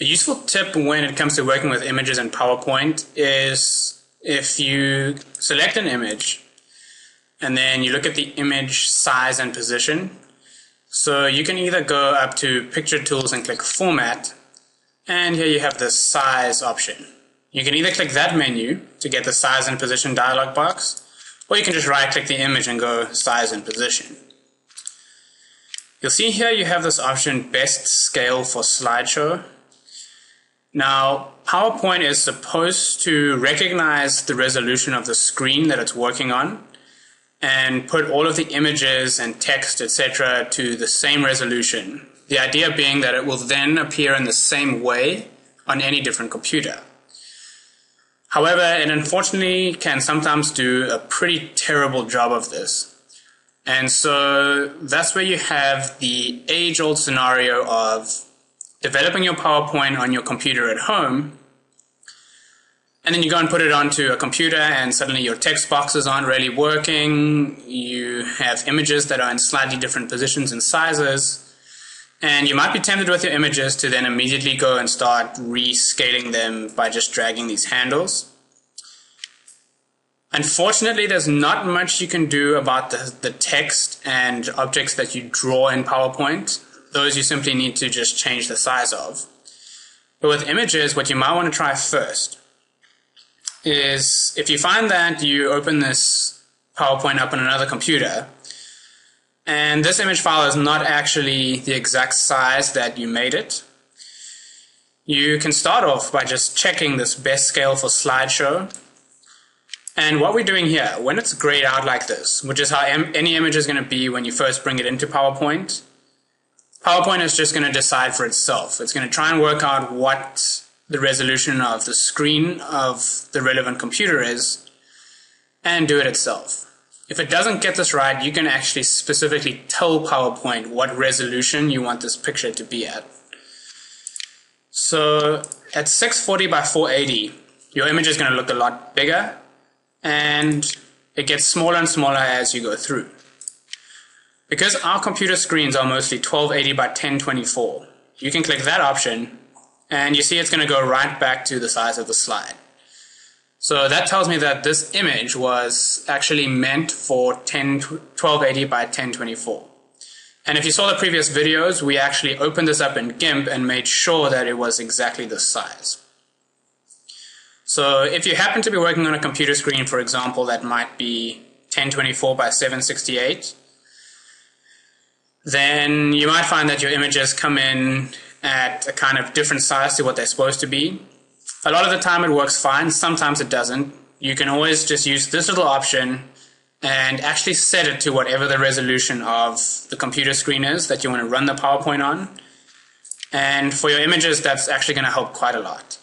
A useful tip when it comes to working with images in PowerPoint is if you select an image and then you look at the image size and position. So you can either go up to Picture Tools and click Format, and here you have the size option. You can either click that menu to get the size and position dialog box, or you can just right click the image and go size and position. You'll see here you have this option, Best Scale for Slideshow. Now, PowerPoint is supposed to recognize the resolution of the screen that it's working on and put all of the images and text, etc., to the same resolution. The idea being that it will then appear in the same way on any different computer. However, it unfortunately can sometimes do a pretty terrible job of this. And so that's where you have the age-old scenario of developing your PowerPoint on your computer at home, and then you go and put it onto a computer and suddenly your text boxes aren't really working, you have images that are in slightly different positions and sizes, and you might be tempted with your images to then immediately go and start rescaling them by just dragging these handles. Unfortunately, there's not much you can do about the text and objects that you draw in PowerPoint. Those you simply need to just change the size of. But with images, what you might want to try first is if you find that you open this PowerPoint up on another computer and this image file is not actually the exact size that you made it, you can start off by just checking this Best Scale for Slideshow. And what we're doing here, when it's grayed out like this, which is how any image is going to be when you first bring it into PowerPoint, PowerPoint is just going to decide for itself. It's going to try and work out what the resolution of the screen of the relevant computer is and do it itself. If it doesn't get this right, you can actually specifically tell PowerPoint what resolution you want this picture to be at. So at 640 by 480, your image is going to look a lot bigger, and it gets smaller and smaller as you go through. Because our computer screens are mostly 1280 by 1024, you can click that option and you see it's going to go right back to the size of the slide. So that tells me that this image was actually meant for 1280 by 1024. And if you saw the previous videos, we actually opened this up in GIMP and made sure that it was exactly this size. So if you happen to be working on a computer screen, for example, that might be 1024 by 768, then you might find that your images come in at a kind of different size to what they're supposed to be. A lot of the time it works fine, sometimes it doesn't. You can always just use this little option and actually set it to whatever the resolution of the computer screen is that you want to run the PowerPoint on. And for your images, that's actually going to help quite a lot.